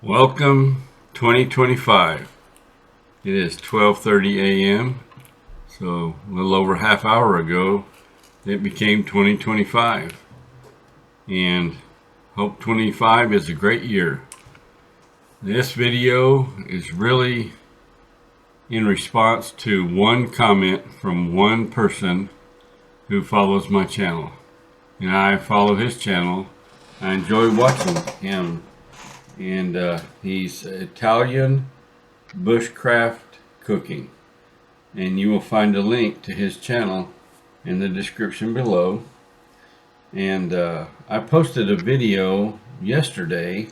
Welcome 2025. It is 12:30 a.m. So a little over half hour ago it became 2025, and hope 25 is a great year. This video is really in response to one comment from one person who follows my channel, and I follow his channel. I enjoy watching him, and he's Italian Bushcraft Cooking, and you will find a link to his channel in the description below. And I posted a video yesterday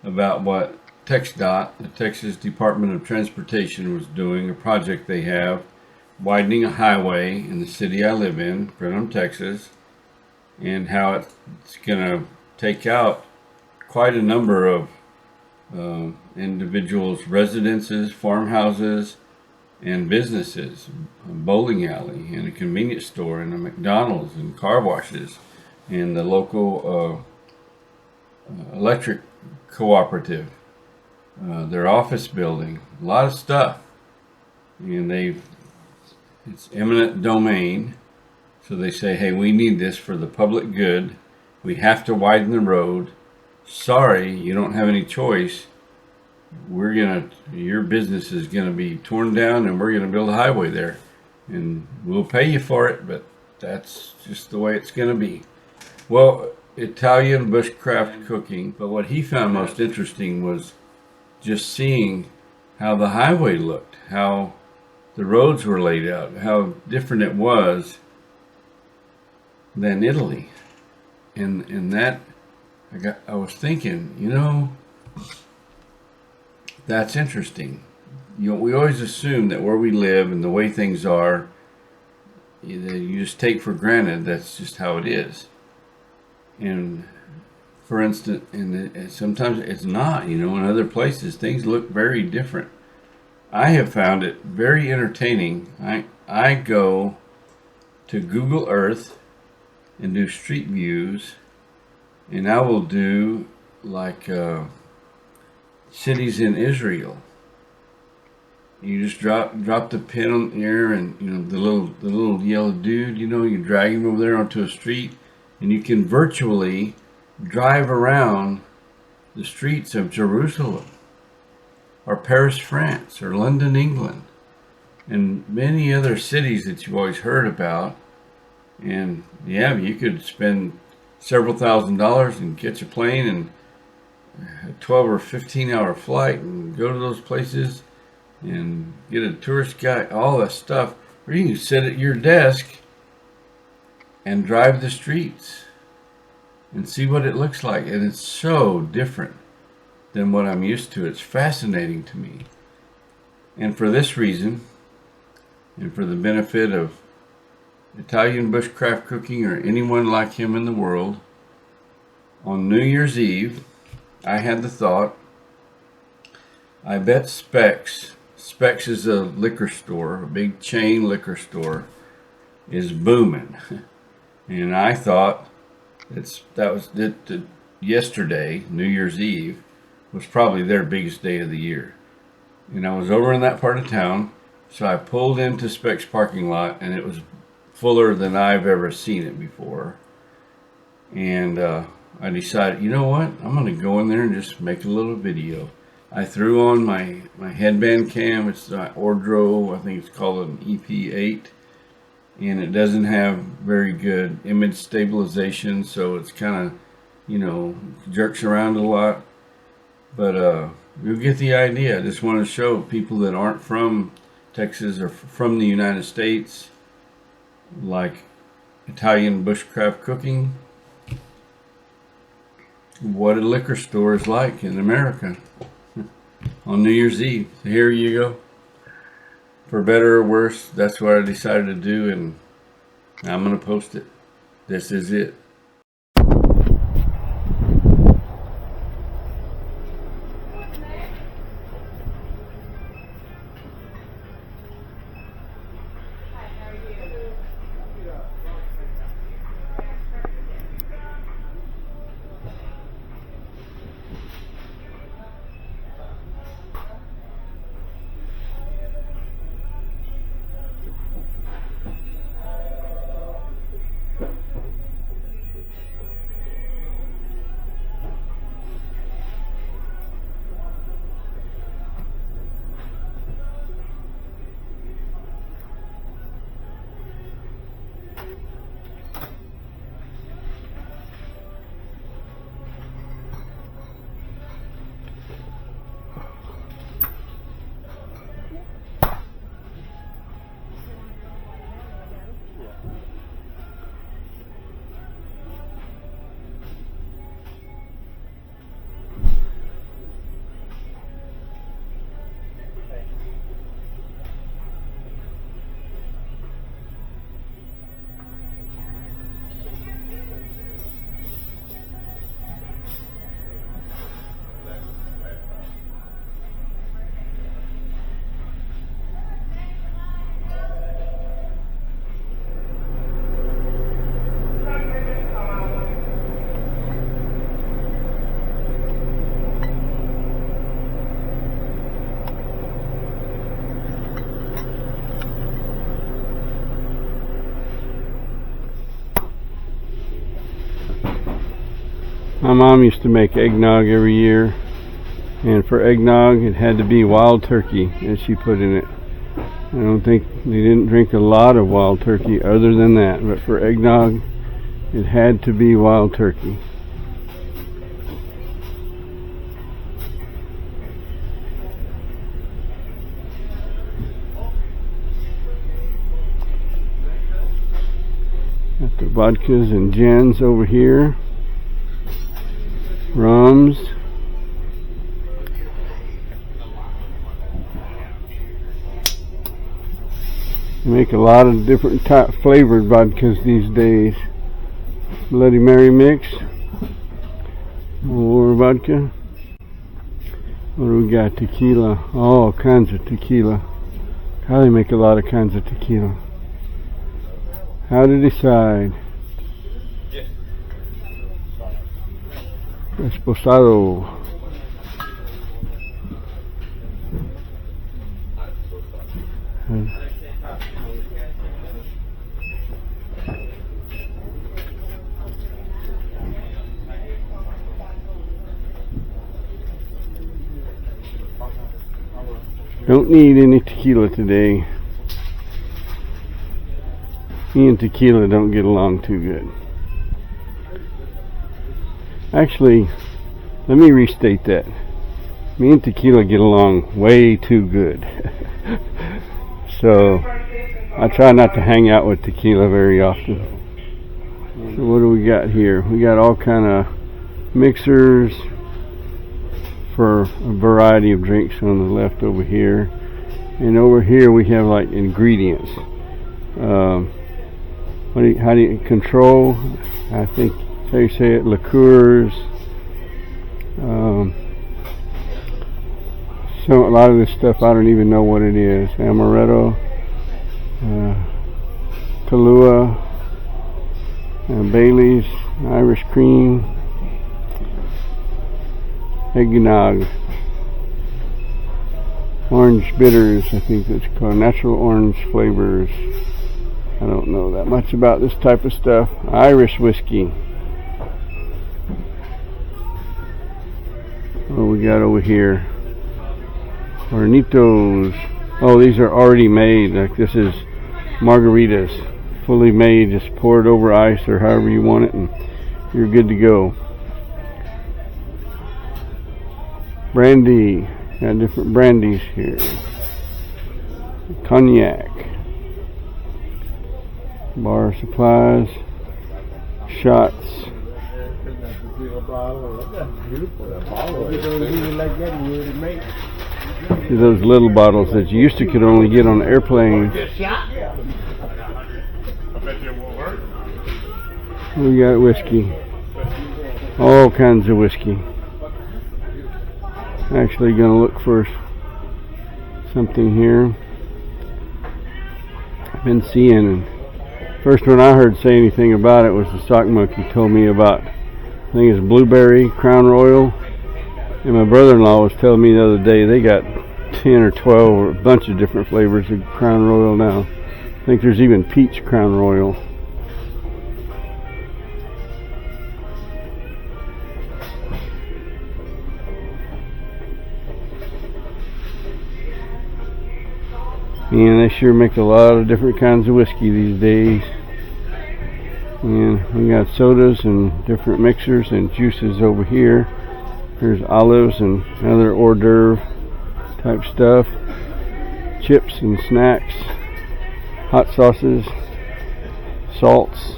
about what TxDOT, the Texas Department of Transportation, was doing, a project they have widening a highway in the city I live in, Brenham, Texas, and how it's going to take out quite a number of individuals' residences, farmhouses, and businesses, a bowling alley, and a convenience store, and a McDonald's, and car washes, and the local electric cooperative, their office building, a lot of stuff. And it's eminent domain, so they say, hey, we need this for the public good. We have to widen the road. Sorry, you don't have any choice. Your business is gonna be torn down, and we're gonna build a highway there, and we'll pay you for it, but that's just the way it's gonna be. Well, Italian Bushcraft Cooking, but what he found most interesting was just seeing how the highway looked, how the roads were laid out, how different it was than Italy. And that I was thinking, that's interesting. We always assume that where we live and the way things are, you just take for granted that's just how it is. And for instance, and sometimes it's not. In other places things look very different. I have found it very entertaining. I go to Google Earth and do street views, and I will do like cities in Israel. You just drop the pin on there, and the little yellow dude, you drag him over there onto a street, and you can virtually drive around the streets of Jerusalem, or Paris, France, or London, England, and many other cities that you've always heard about. And yeah, you could spend several $1,000s and catch a plane and a 12 or 15-hour flight and go to those places and get a tourist guide, all that stuff, or you can sit at your desk and drive the streets and see what it looks like. And it's so different than what I'm used to. It's fascinating to me. And for this reason, and for the benefit of Italian Bushcraft Cooking or anyone like him in the world, on New Year's Eve, I had the thought, I bet Specs is a liquor store, a big chain liquor store, is booming. And I thought yesterday, New Year's Eve, was probably their biggest day of the year. And I was over in that part of town, so I pulled into Specs parking lot, and it was fuller than I've ever seen it before. And I decided, you know what, I'm going to go in there and just make a little video. I threw on my headband cam. It's my Ordro, I think it's called an EP8, and it doesn't have very good image stabilization, so it's kind of, jerks around a lot. But you'll get the idea. I just want to show people that aren't from Texas or from the United States, like Italian Bushcraft Cooking, what a liquor store is like in America on New Year's Eve. So here you go. For better or worse, that's what I decided to do, and I'm going to post it. This is it. My mom used to make eggnog every year, and for eggnog it had to be wild turkey, as she put in it. I don't think they didn't drink a lot of wild turkey other than that, but for eggnog it had to be wild turkey. Got the vodkas and gins over here. Rums. They make a lot of different type flavored vodkas these days. Bloody Mary mix. More vodka. What do we got? Tequila. All kinds of tequila. How they make a lot of kinds of tequila. How to decide. Esposado. Don't need any tequila today. Me and tequila don't get along too good. Actually, let me restate that. Me and tequila get along way too good. So I try not to hang out with tequila very often. So what do we got here? We got all kind of mixers for a variety of drinks on the left over here. And over here we have like ingredients. How do you control? I think how you say it, liqueurs. So a lot of this stuff I don't even know what it is. Amaretto, Kahlua, Bailey's, Irish cream, eggnog, orange bitters, I think that's called, natural orange flavors. I don't know that much about this type of stuff. Irish whiskey. What do we got over here? Hornitos. Oh, these are already made. Like this is margaritas, fully made. Just pour it over ice or however you want it, and you're good to go. Brandy. Got different brandies here. Cognac. Bar supplies. Shots. See those little bottles that you used to could only get on airplanes. We got whiskey. All kinds of whiskey. Actually gonna look for something here. I've been seeing, first one I heard say anything about it was the Sock Monkey told me about, I think it's blueberry, Crown Royal, and my brother-in-law was telling me the other day they got 10 or 12 or a bunch of different flavors of Crown Royal now. I think there's even peach Crown Royal. And they sure make a lot of different kinds of whiskey these days. And we got sodas and different mixers and juices over here. There's olives and other hors d'oeuvre type stuff. Chips and snacks. Hot sauces. Salts.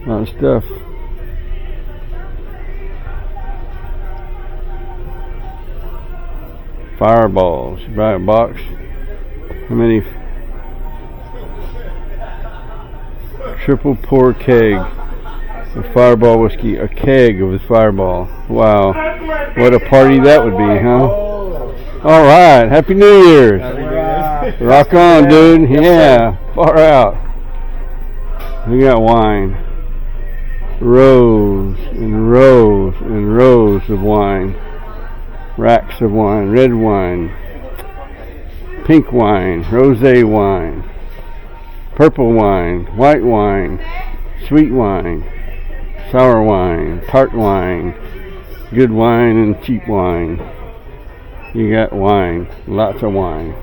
A lot of stuff. Fireballs. You buy a box. How many? Triple pour keg of Fireball whiskey. A keg of the Fireball. Wow. What a party that would be, huh? Alright. Happy New Year's. Rock on, dude. Yeah. Far out. We got wine. Rows and rows and rows of wine. Racks of wine, red wine, pink wine, rosé wine. purple wine, white wine, sweet wine, sour wine, tart wine, good wine and cheap wine. You got wine, lots of wine.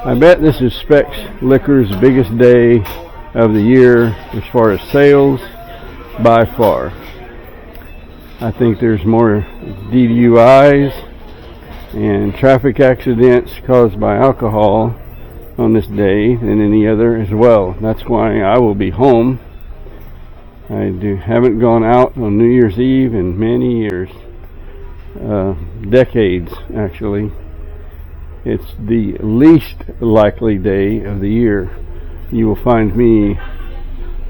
I bet this is Specs Liquor's biggest day of the year as far as sales by far. I think there's more DUIs and traffic accidents caused by alcohol on this day than any other as well. That's why I will be home. I haven't gone out on New Year's Eve in many years, decades actually. It's the least likely day of the year you will find me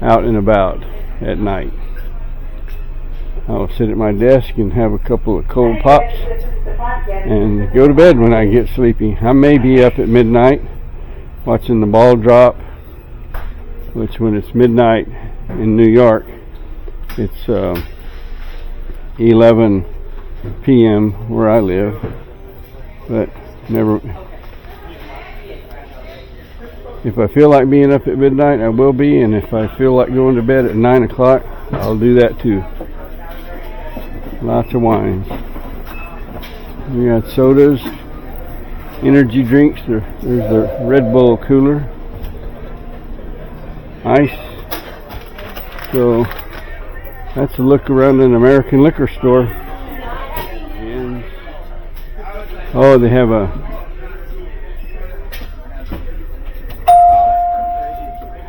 out and about at night. I'll sit at my desk and have a couple of cold pops and go to bed when I get sleepy. I may be up at midnight watching the ball drop, which when it's midnight in New York, it's 11 p.m. where I live, but never. If I feel like being up at midnight, I will be, and if I feel like going to bed at 9 o'clock, I'll do that too. Lots of wines. We got sodas, energy drinks. There's the Red Bull cooler, ice. So that's a look around an American liquor store. And oh, they have a.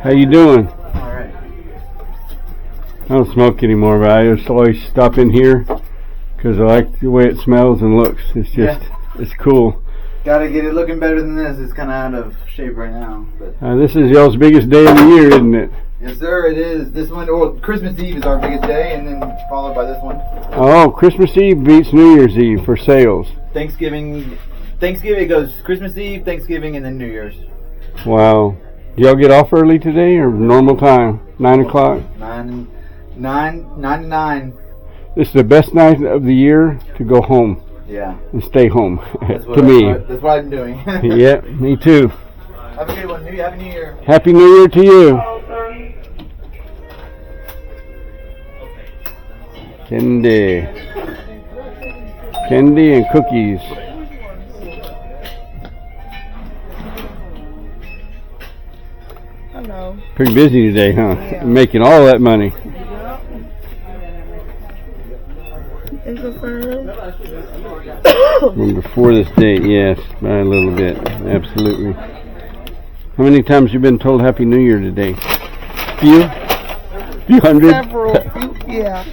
How you doing? All right. I don't smoke anymore, but I just always stop in here because I like the way it smells and looks. It's just, it's cool. Gotta get it looking better than this. It's kind of out of shape right now. But This is y'all's biggest day of the year, isn't it? yes, sir, it is. This one, or Christmas Eve is our biggest day, and then followed by this one. Oh, Christmas Eve beats New Year's Eve for sales. Thanksgiving it goes Christmas Eve, Thanksgiving, and then New Year's. Wow. Do y'all get off early today or normal time? 9 o'clock? 9 to 9. This is the best night of the year to go home Yeah. and stay home, That's to me. That's what I'm doing. Yeah, me too. Have a good one. Happy New Year. Happy New Year to you. Candy and cookies. Hello. Pretty busy today, huh? Yeah. Making all that money. Is it firm? From before this date, yes, by a little bit, absolutely. How many times you been told Happy New Year today? Few hundred? Several. Yeah.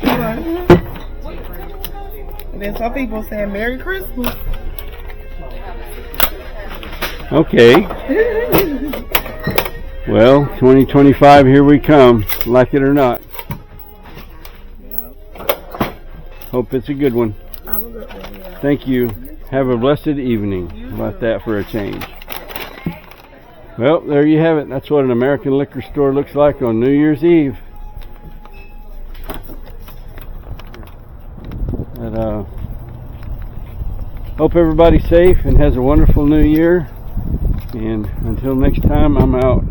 And then some people saying Merry Christmas. Okay. Well, 2025, here we come, like it or not. Hope it's a good one. I'm a good one, yeah. Thank you. Have a blessed evening. How about that for a change? Well, there you have it. That's what an American liquor store looks like on New Year's Eve. But, hope everybody's safe and has a wonderful new year. And until next time, I'm out.